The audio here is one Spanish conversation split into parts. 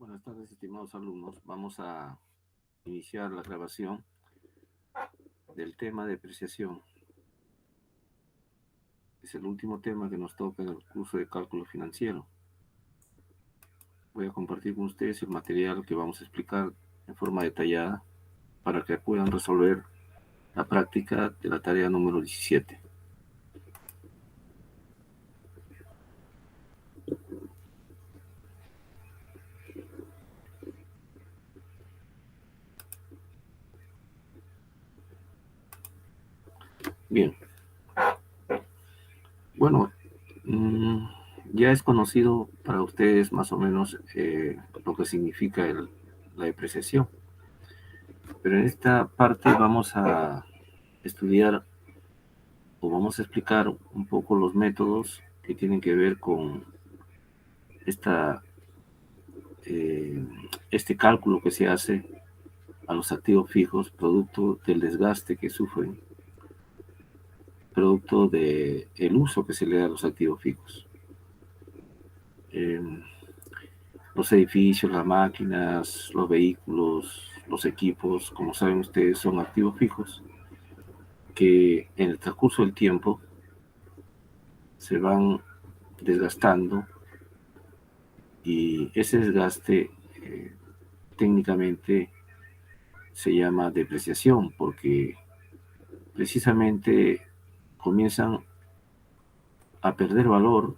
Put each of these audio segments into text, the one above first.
Buenas tardes, estimados alumnos. Vamos a iniciar la grabación del tema de depreciación. Es el último tema que nos toca en el curso de cálculo financiero. Voy a compartir con ustedes el material que vamos a explicar en forma detallada para que puedan resolver la práctica de la tarea número 17. Bien. Bueno, ya es conocido para ustedes más o menos lo que significa la depreciación. Pero en esta parte vamos a estudiar o vamos a explicar un poco los métodos que tienen que ver con este cálculo que se hace a los activos fijos, producto del desgaste que sufren, producto del uso que se le da a los activos fijos. Los edificios, las máquinas, los vehículos, los equipos, como saben ustedes, son activos fijos que en el transcurso del tiempo se van desgastando, y ese desgaste técnicamente se llama depreciación, porque precisamente comienzan a perder valor,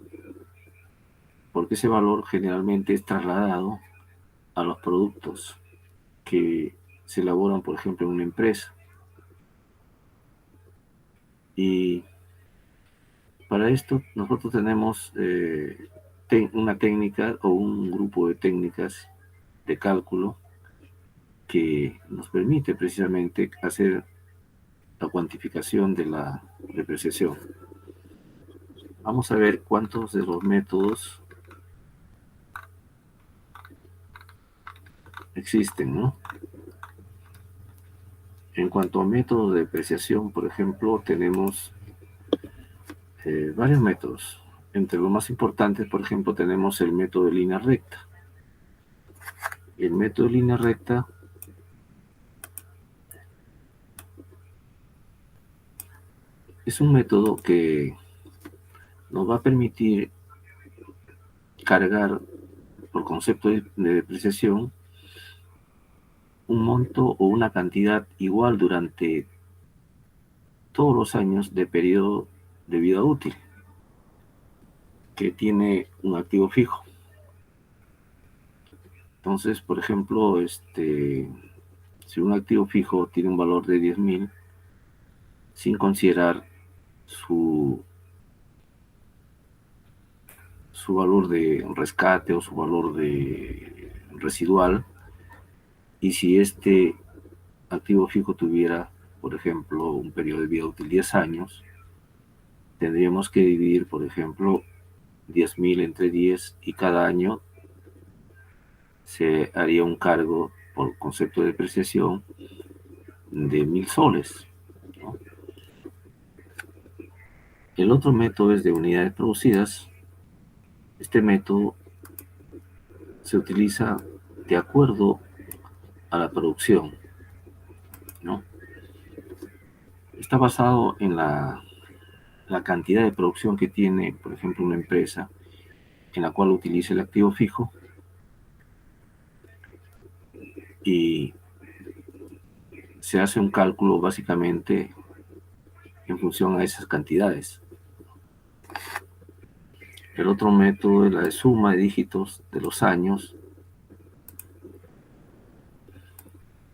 porque ese valor generalmente es trasladado a los productos que se elaboran, por ejemplo, en una empresa. Y para esto nosotros tenemos una técnica o un grupo de técnicas de cálculo que nos permite precisamente hacer la cuantificación de la depreciación. Vamos a ver cuántos de los métodos existen, ¿no? En cuanto a métodos de depreciación, por ejemplo, tenemos varios métodos. Entre los más importantes, por ejemplo, tenemos el método de línea recta. El método de línea recta es un método que nos va a permitir cargar, por concepto de depreciación, un monto o una cantidad igual durante todos los años de periodo de vida útil que tiene un activo fijo. Entonces, por ejemplo, si un activo fijo tiene un valor de 10.000, sin considerar su valor de rescate o su valor de residual, y si este activo fijo tuviera, por ejemplo, un periodo de vida útil de 10 años, tendríamos que dividir, por ejemplo, 10.000 entre 10, y cada año se haría un cargo por concepto de depreciación de 1.000 soles, ¿no? El otro método es de unidades producidas. Este método se utiliza de acuerdo a la producción, ¿no? Está basado en la cantidad de producción que tiene, por ejemplo, una empresa en la cual utiliza el activo fijo, y se hace un cálculo básicamente en función a esas cantidades. El otro método es la de suma de dígitos de los años,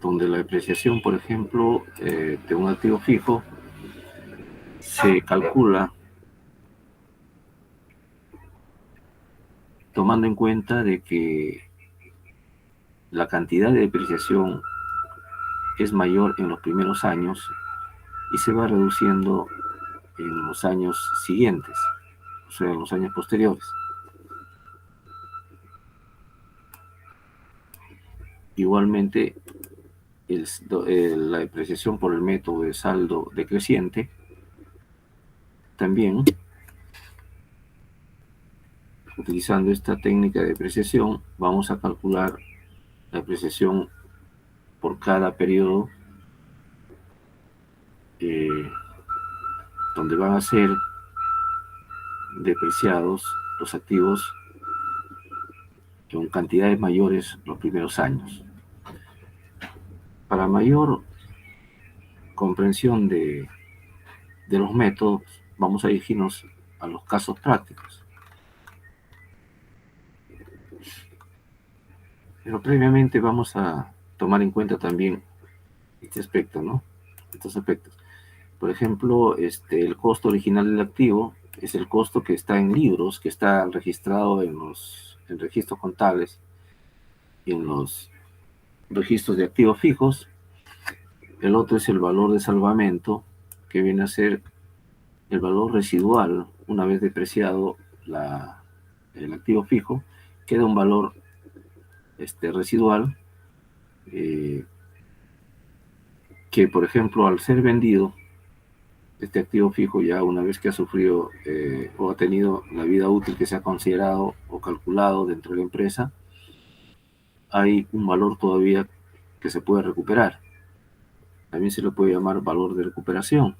donde la depreciación, por ejemplo, de un activo fijo se calcula tomando en cuenta de que la cantidad de depreciación es mayor en los primeros años y se va reduciendo en los años siguientes, o sea, en los años posteriores. Igualmente, la depreciación por el método de saldo decreciente también utilizando esta técnica de depreciación, vamos a calcular la depreciación por cada periodo, donde van a ser depreciados los activos con cantidades mayores los primeros años. Para mayor comprensión de los métodos, vamos a dirigirnos a los casos prácticos. Pero previamente vamos a tomar en cuenta también este aspecto, ¿no? Estos aspectos. Por ejemplo, el costo original del activo es el costo que está en libros, que está registrado en registros contables y en los registros de activos fijos. El otro es el valor de salvamento, que viene a ser el valor residual. Una vez depreciado el activo fijo, queda un valor residual que, por ejemplo, al ser vendido, este activo fijo, ya una vez que ha sufrido o ha tenido la vida útil que se ha considerado o calculado dentro de la empresa, hay un valor todavía que se puede recuperar. También se le puede llamar valor de recuperación.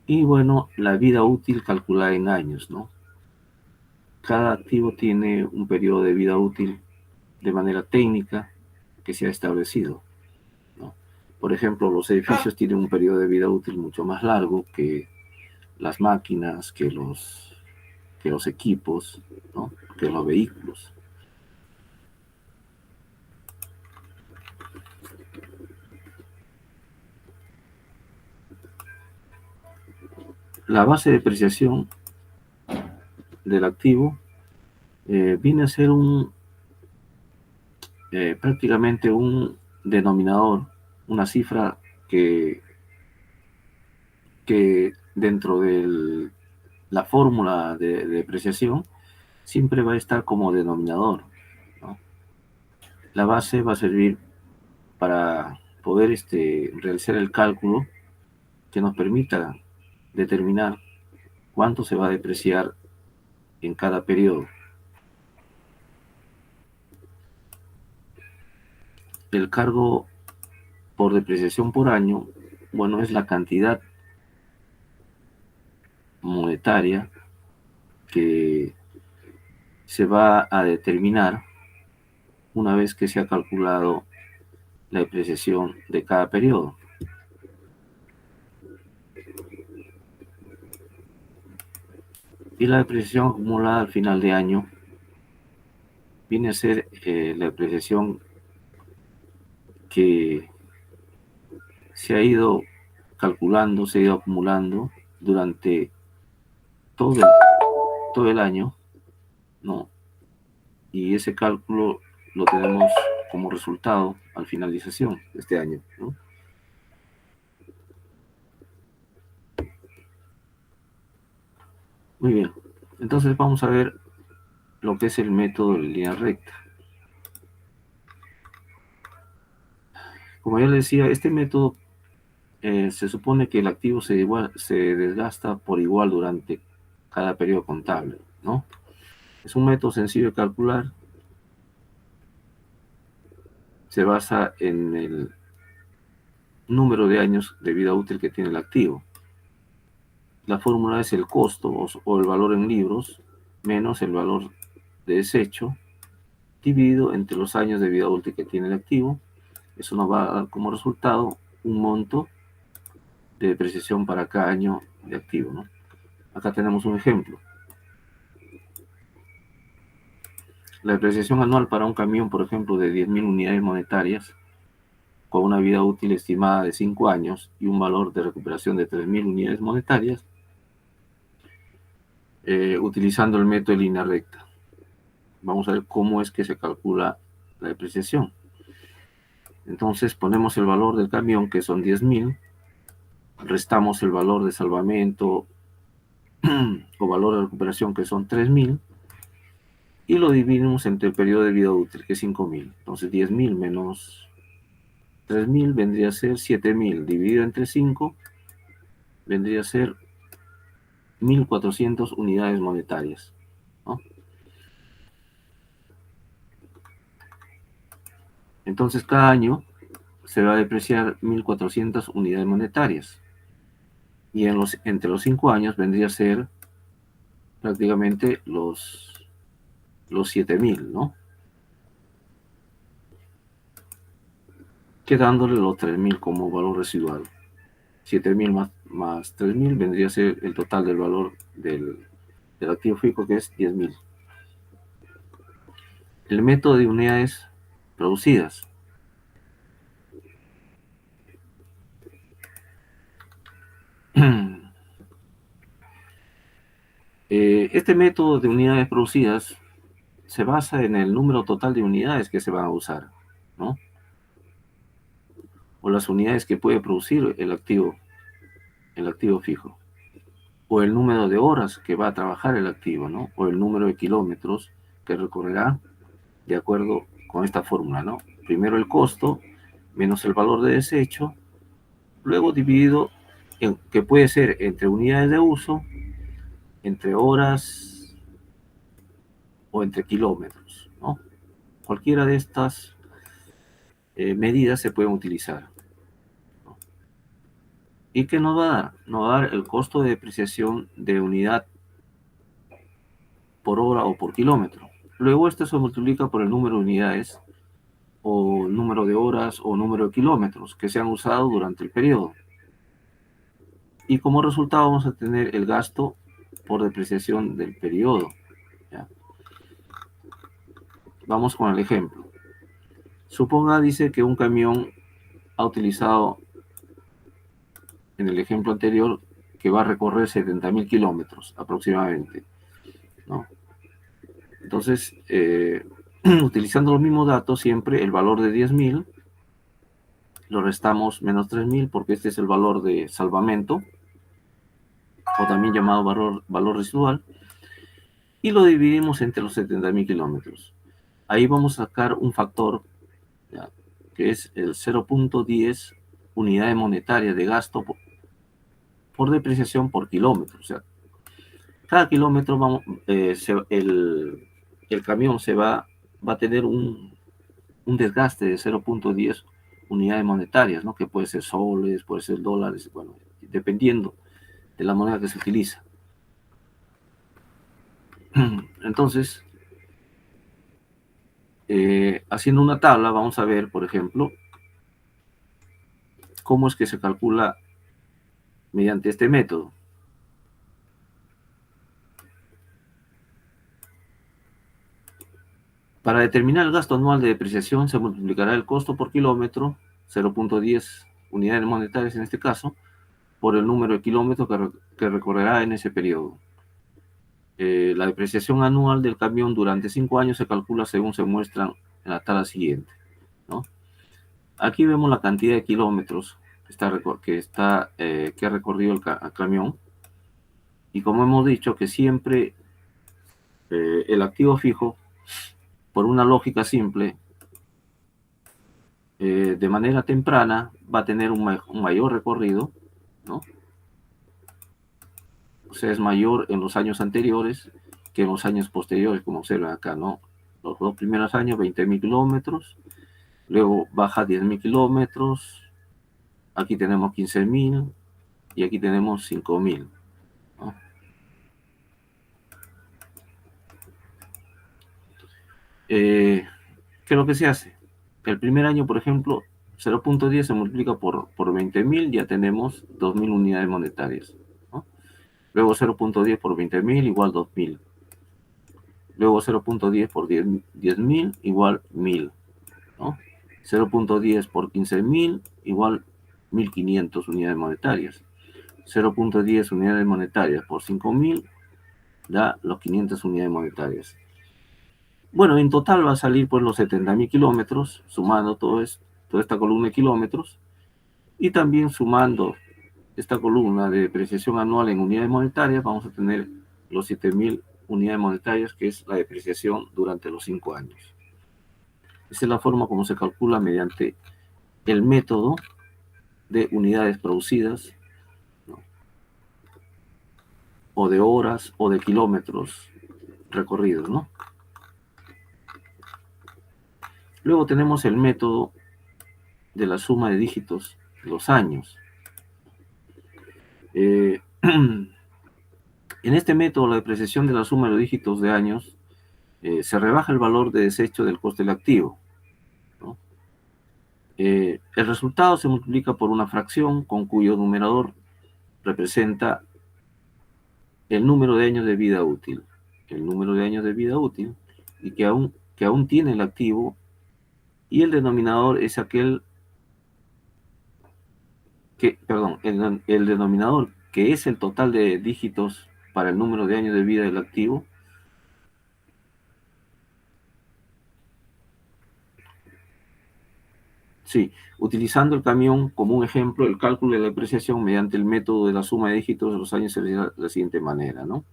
Y bueno, la vida útil calculada en años, ¿no? Cada activo tiene un periodo de vida útil de manera técnica que se ha establecido, ¿no? Por ejemplo, los edificios tienen un periodo de vida útil mucho más largo que las máquinas, que los equipos, ¿no? Que los vehículos. La base de depreciación del activo viene a ser prácticamente un denominador, una cifra que dentro de la fórmula de depreciación siempre va a estar como denominador, ¿no? La base va a servir para poder realizar el cálculo que nos permita determinar cuánto se va a depreciar en cada periodo. El cargo por depreciación por año, bueno, es la cantidad monetaria que se va a determinar una vez que se ha calculado la depreciación de cada periodo. Y la depreciación acumulada al final de año viene a ser la depreciación que se ha ido calculando, se ha ido acumulando durante todo el año, ¿no? Y ese cálculo lo tenemos como resultado al finalización de este año, ¿no? Muy bien, entonces vamos a ver lo que es el método de línea recta. Como ya les decía, este método se supone que el activo se desgasta por igual durante cada periodo contable, ¿no? Es un método sencillo de calcular. Se basa en el número de años de vida útil que tiene el activo. La fórmula es el costo o el valor en libros menos el valor de desecho dividido entre los años de vida útil que tiene el activo. Eso nos va a dar como resultado un monto de depreciación para cada año de activo, ¿no? Acá tenemos un ejemplo. La depreciación anual para un camión, por ejemplo, de 10.000 unidades monetarias, con una vida útil estimada de 5 años y un valor de recuperación de 3.000 unidades monetarias, utilizando el método de línea recta. Vamos a ver cómo es que se calcula la depreciación. Entonces ponemos el valor del camión, que son 10.000, restamos el valor de salvamento o valor de recuperación, que son 3.000, y lo dividimos entre el periodo de vida útil, que es 5.000. Entonces 10.000 menos 3.000 vendría a ser 7.000, dividido entre 5 vendría a ser 1.400 unidades monetarias, ¿no? Entonces, cada año se va a depreciar 1.400 unidades monetarias. Y entre los 5 años vendría a ser prácticamente los 7.000, ¿no? Quedándole los 3.000 como valor residual. 7.000 más 3.000 vendría a ser el total del valor del activo fijo, que es 10.000. El método de unidades producidas. Este método de unidades producidas se basa en el número total de unidades que se van a usar, ¿no? O las unidades que puede producir el activo fijo, o el número de horas que va a trabajar el activo, ¿no? O el número de kilómetros que recorrerá de acuerdo con esta fórmula, ¿no? Primero el costo menos el valor de desecho, luego dividido que puede ser entre unidades de uso, entre horas o entre kilómetros, ¿no? Cualquiera de estas medidas se pueden utilizar. ¿Y qué nos va a dar? Nos va a dar el costo de depreciación de unidad por hora o por kilómetro. Luego esto se multiplica por el número de unidades o número de horas o número de kilómetros que se han usado durante el periodo. Y como resultado vamos a tener el gasto por depreciación del periodo. ¿Ya? Vamos con el ejemplo. Suponga, dice, que un camión ha utilizado, en el ejemplo anterior, que va a recorrer 70.000 kilómetros aproximadamente, ¿no? Entonces, utilizando los mismos datos, siempre el valor de 10.000, lo restamos menos 3.000 porque este es el valor de salvamento, o también llamado valor residual, y lo dividimos entre los 70.000 kilómetros. Ahí vamos a sacar un factor, ¿ya?, que es el 0.10 unidades monetarias de gasto por depreciación por kilómetro. O sea, cada kilómetro el camión va a tener un desgaste de 0.10 unidades monetarias, ¿no? Que puede ser soles, puede ser dólares, bueno, dependiendo de la moneda que se utiliza. Entonces, haciendo una tabla, vamos a ver, por ejemplo, cómo es que se calcula mediante este método. Para determinar el gasto anual de depreciación se multiplicará el costo por kilómetro, 0.10 unidades monetarias en este caso, por el número de kilómetros que recorrerá en ese periodo. La depreciación anual del camión durante 5 años se calcula según se muestra en la tabla siguiente, ¿no? Aquí vemos la cantidad de kilómetros que ha recorrido el camión, y como hemos dicho que siempre el activo fijo, por una lógica simple, de manera temprana va a tener un mayor recorrido, ¿no? O sea, es mayor en los años anteriores que en los años posteriores, como observan acá, ¿no? Los 2 primeros años, 20.000 kilómetros, luego baja 10.000 kilómetros, aquí tenemos 15.000 y aquí tenemos 5.000, ¿no? ¿Qué es lo que se hace? El primer año, por ejemplo, 0.10 se multiplica por 20.000, ya tenemos 2.000 unidades monetarias, ¿no? Luego 0.10 por 20.000 igual 2.000. Luego 0.10 por 10.000 igual 1.000, ¿no? 0.10 por 15.000 igual 1.500 unidades monetarias. 0.10 unidades monetarias por 5.000 da los 500 unidades monetarias. Bueno, en total va a salir pues los 70.000 kilómetros, sumando toda esta columna de kilómetros, y también sumando esta columna de depreciación anual en unidades monetarias, vamos a tener los 7.000 unidades monetarias, que es la depreciación durante los 5 años. Esa es la forma como se calcula mediante el método de unidades producidas, ¿no?, o de horas, o de kilómetros recorridos, ¿no? Luego tenemos el método de la suma de dígitos, los años. En este método, la depreciación de la suma de los dígitos de años se rebaja el valor de desecho del coste del activo, ¿no? El resultado se multiplica por una fracción con cuyo numerador representa el número de años de vida útil. El número de años de vida útil y que aún tiene el activo, y el denominador es aquel el denominador que es el total de dígitos para el número de años de vida del activo. Sí, utilizando el camión como un ejemplo, el cálculo de la depreciación mediante el método de la suma de dígitos de los años se realiza de la siguiente manera, ¿no?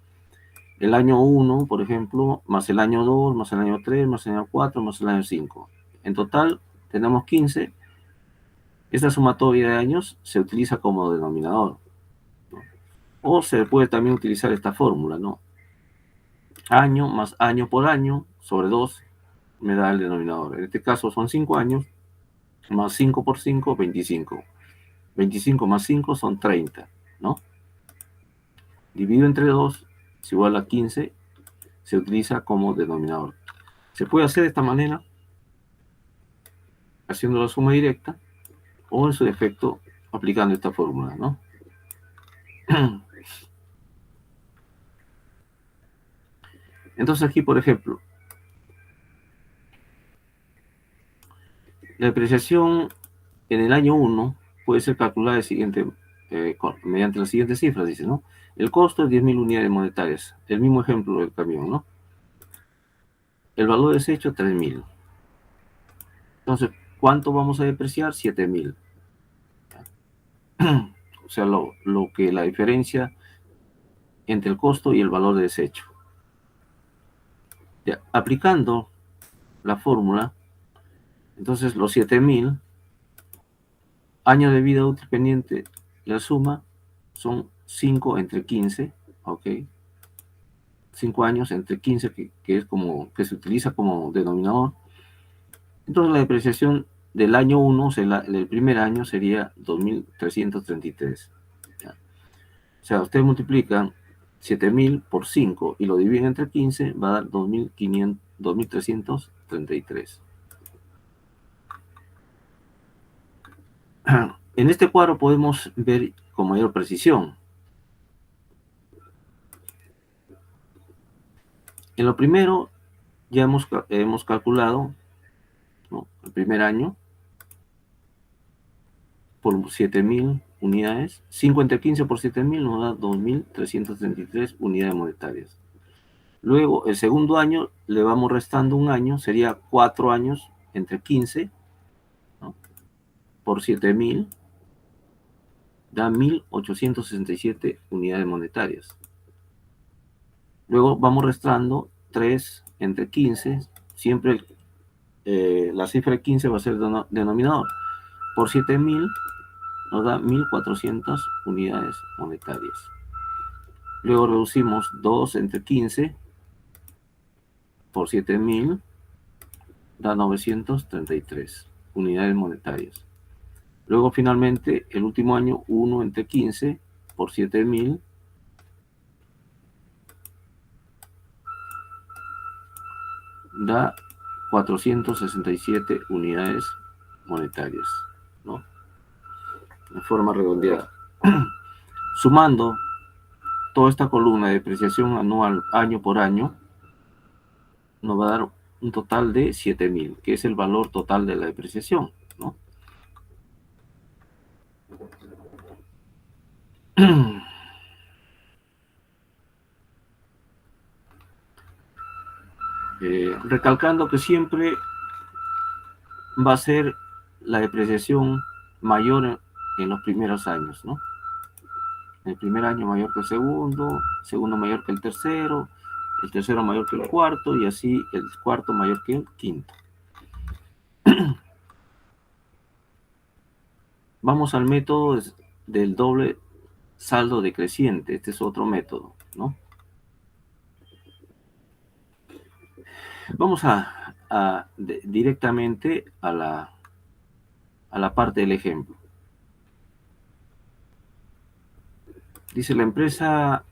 El año 1, por ejemplo, más el año 2, más el año 3, más el año 4, más el año 5. En total tenemos 15. Esta sumatoria de años se utiliza como denominador, ¿no? O se puede también utilizar esta fórmula, ¿no? Año más año por año sobre 2 me da el denominador. En este caso son 5 años, más 5 por 5, 25. 25 más 5 son 30, ¿no? Dividido entre 2 es igual a 15, se utiliza como denominador. Se puede hacer de esta manera, haciendo la suma directa, o en su defecto, aplicando esta fórmula, ¿no? Entonces aquí, por ejemplo, la depreciación en el año 1 puede ser calculada mediante las siguientes cifras, dice, ¿no? El costo es 10.000 unidades monetarias. El mismo ejemplo del camión, ¿no? El valor de desecho, 3.000. Entonces, ¿cuánto vamos a depreciar? 7.000. O sea, lo que la diferencia entre el costo y el valor de desecho. Ya, aplicando la fórmula, entonces los 7.000 años de vida útil pendiente, la suma son 5 entre 15, ¿ok? 5 años entre 15, que es como, que se utiliza como denominador. Entonces la depreciación del año 1, o sea, el primer año sería 2.333. ¿Ya? O sea, ustedes multiplican 7.000 por 5 y lo dividen entre 15, va a dar 2.333. En este cuadro podemos ver con mayor precisión. En lo primero ya hemos calculado, ¿no?, el primer año por 7.000 unidades. 5 entre 15 por 7.000 nos da 2.333 unidades monetarias. Luego, el segundo año le vamos restando un año, sería 4 años entre 15, ¿no?, por 7.000, da 1.867 unidades monetarias. Luego vamos restando 3 entre 15, siempre la cifra 15 va a ser denominador. Por 7.000 nos da 1.400 unidades monetarias. Luego reducimos 2 entre 15 por 7.000, da 933 unidades monetarias. Luego finalmente el último año, 1 entre 15 por 7.000, da 467 unidades monetarias, ¿no?, de forma redondeada. Sumando toda esta columna de depreciación anual año por año, nos va a dar un total de 7.000, que es el valor total de la depreciación, ¿no? Recalcando que siempre va a ser la depreciación mayor en los primeros años, ¿no? El primer año mayor que el segundo mayor que el tercero mayor que el cuarto, y así el cuarto mayor que el quinto. Vamos al método del doble saldo decreciente. Este es otro método, ¿no? Vamos directamente a la parte del ejemplo. Dice, la empresa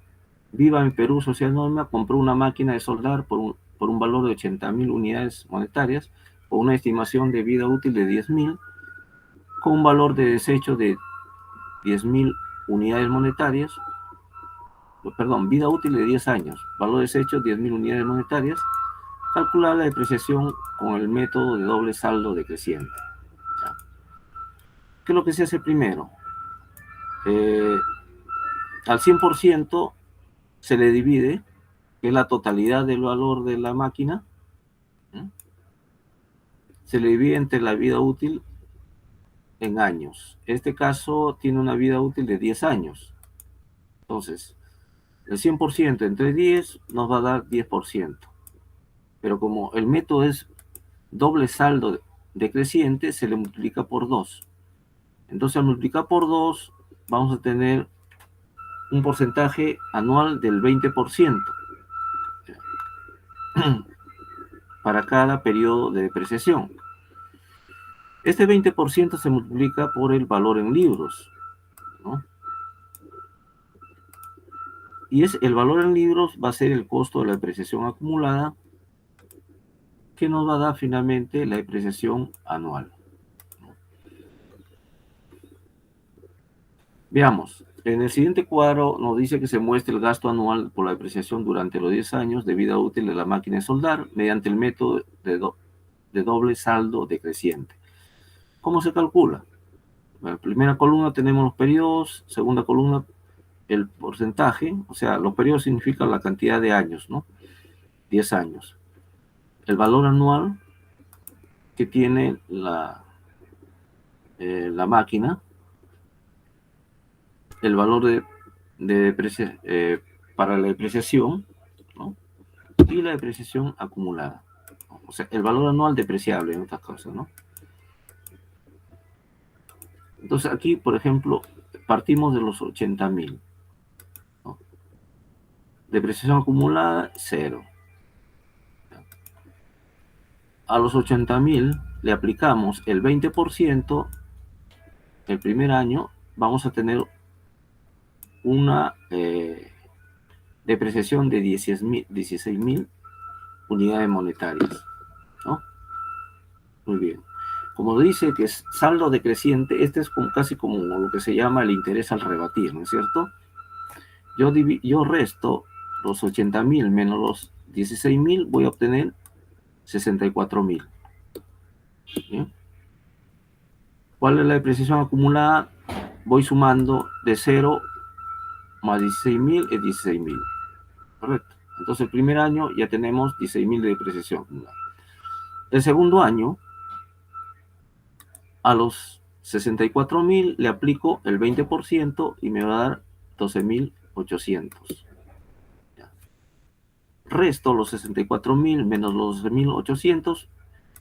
Viva en Perú Social Norma compró una máquina de soldar por un valor de 80.000 unidades monetarias, con una estimación de vida útil de 10.000, con un valor de desecho de 10.000 unidades monetarias, perdón, vida útil de 10 años, valor de desecho 10.000 unidades monetarias, calcular la depreciación con el método de doble saldo decreciente. ¿Ya? ¿Qué es lo que se hace primero? Al 100% se le divide, que es la totalidad del valor de la máquina, ¿eh? Se le divide entre la vida útil en años. Este caso tiene una vida útil de 10 años. Entonces, el 100% entre 10 nos va a dar 10%. Pero como el método es doble saldo decreciente, se le multiplica por 2. Entonces, al multiplicar por 2, vamos a tener un porcentaje anual del 20% para cada periodo de depreciación. Este 20% se multiplica por el valor en libros, ¿no? Y el valor en libros va a ser el costo de la depreciación acumulada, que nos va a dar finalmente la depreciación anual. Veamos, en el siguiente cuadro nos dice que se muestra el gasto anual por la depreciación durante los 10 años de vida útil de la máquina de soldar mediante el método de doble saldo decreciente. ¿Cómo se calcula? En la primera columna tenemos los periodos, segunda columna el porcentaje, o sea, los periodos significan la cantidad de años, ¿no? 10 años. El valor anual que tiene la máquina, el valor para la depreciación, ¿no? Y la depreciación acumulada. O sea, el valor anual depreciable, en otras cosas, ¿no? Entonces aquí, por ejemplo, partimos de los 80.000, ¿no? Depreciación acumulada, 0. A los 80.000 le aplicamos el 20%, el primer año vamos a tener una depreciación de 16.000 unidades monetarias, ¿no? Muy bien. Como dice que es saldo decreciente, este es casi como lo que se llama el interés al rebatir, ¿no es cierto? Yo resto los 80.000 menos los 16.000, voy a obtener 64.000. ¿Bien? ¿Cuál es la depreciación acumulada? Voy sumando de 0 más 16.000 es 16.000. Correcto. Entonces el primer año ya tenemos 16.000 de depreciación acumulada. El segundo año, a los 64.000 le aplico el 20% y me va a dar 12.800. Resto los 64.000 menos los 12.800,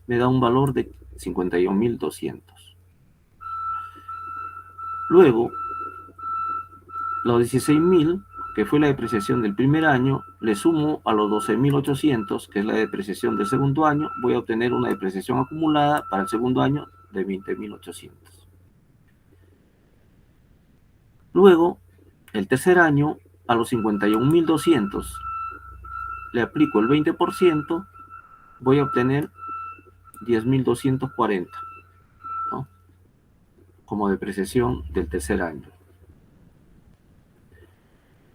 me da un valor de 51.200. Luego, los 16.000, que fue la depreciación del primer año, le sumo a los 12.800, que es la depreciación del segundo año, voy a obtener una depreciación acumulada para el segundo año de 20.800. Luego, el tercer año, a los 51.200, le aplico el 20%, voy a obtener 10.240, ¿no? Como depreciación del tercer año.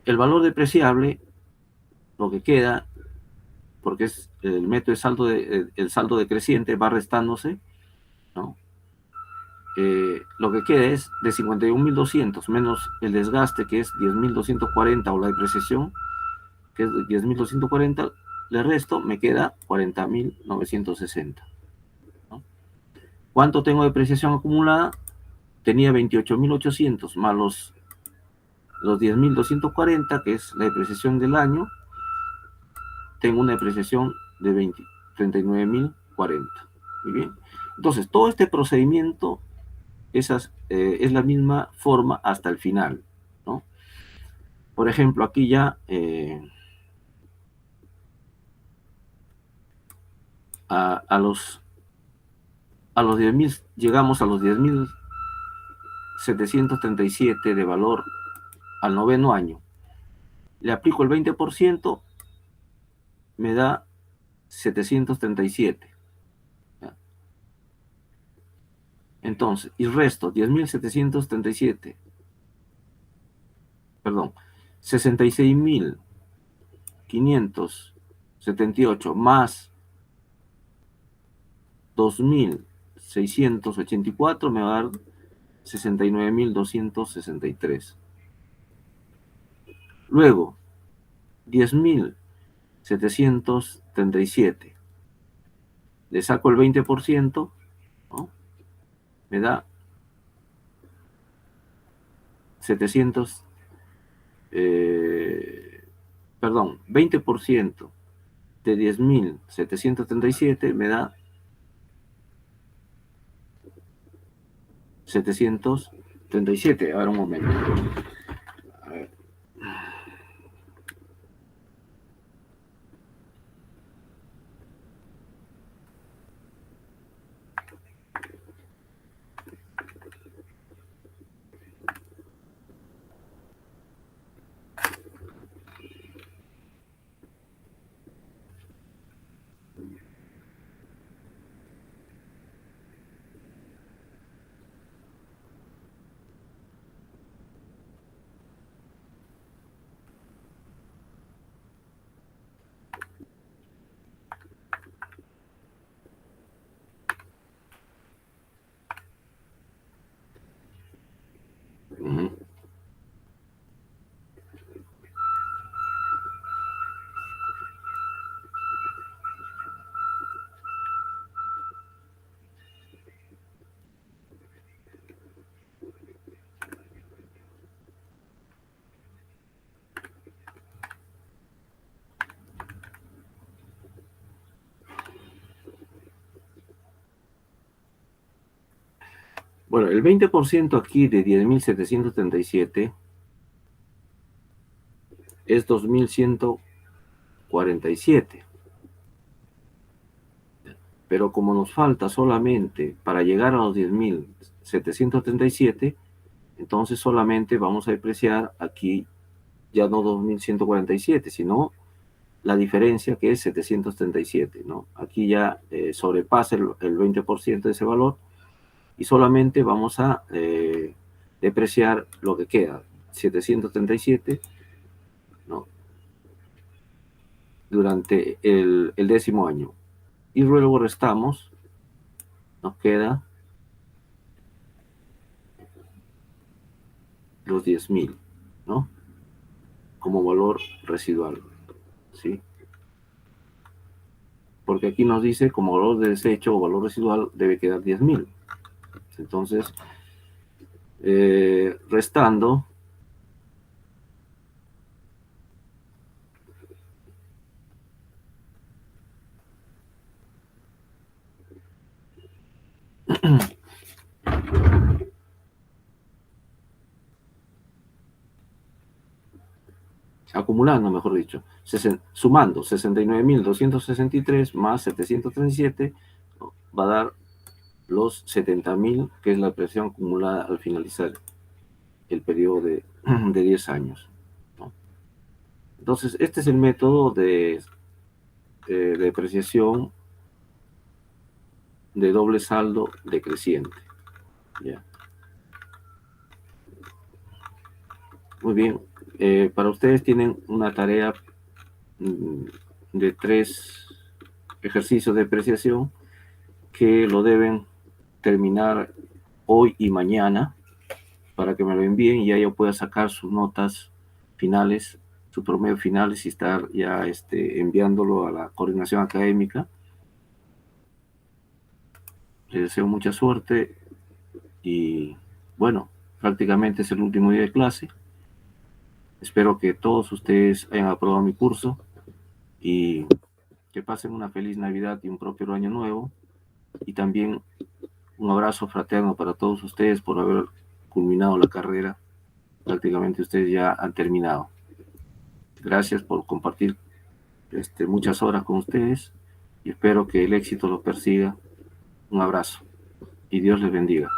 El valor depreciable, lo que queda, porque es el método de el saldo decreciente, va restándose, ¿no? Lo que queda es de 51.200 menos el desgaste, que es 10.240, o la depreciación, que es 10.240, le resto, me queda 40.960, ¿no? ¿Cuánto tengo de depreciación acumulada? Tenía 28.800 más los 10.240, que es la depreciación del año. Tengo una depreciación de 39.040. Muy bien. Entonces, todo este procedimiento es la misma forma hasta el final, ¿no? Por ejemplo, aquí ya a los 10.000, llegamos a los 10.737 de valor al noveno año. Le aplico el 20%, me da 737. ¿Ya? Entonces, y resto 10.737, perdón, 66.578 más 2.684 me va a dar 69.263. Luego, 10.737. Le saco el 20%, ¿no? Me da 700, perdón, 20% de 10.737 me da 737. Ahora un momento. A ver. Ujú. Bueno, el 20% aquí de 10.737 es 2.147. Pero como nos falta solamente para llegar a los 10.737, entonces solamente vamos a depreciar aquí ya no 2.147, sino la diferencia que es 737, ¿no? Aquí ya sobrepasa el 20% de ese valor y solamente vamos a depreciar lo que queda, 737, ¿no? Durante el décimo año. Y luego restamos, nos queda los 10.000, ¿no? Como valor residual, ¿sí? Porque aquí nos dice como valor de desecho o valor residual debe quedar 10.000. Entonces, restando, acumulando, mejor dicho, sumando 69.263 más 737, ¿no? Va a dar los 70.000, que es la presión acumulada al finalizar el periodo de 10 años, ¿no? Entonces, este es el método de depreciación de doble saldo decreciente. ¿Ya? Muy bien. Para ustedes tienen una tarea de 3 ejercicios de depreciación que lo deben terminar hoy y mañana para que me lo envíen y ya yo pueda sacar sus notas finales, su promedio finales y estar ya enviándolo a la coordinación académica. Les deseo mucha suerte y bueno, prácticamente es el último día de clase. Espero que todos ustedes hayan aprobado mi curso y que pasen una feliz Navidad y un próspero año nuevo. Y también un abrazo fraterno para todos ustedes por haber culminado la carrera. Prácticamente ustedes ya han terminado. Gracias por compartir muchas horas con ustedes y espero que el éxito los persiga. Un abrazo y Dios les bendiga.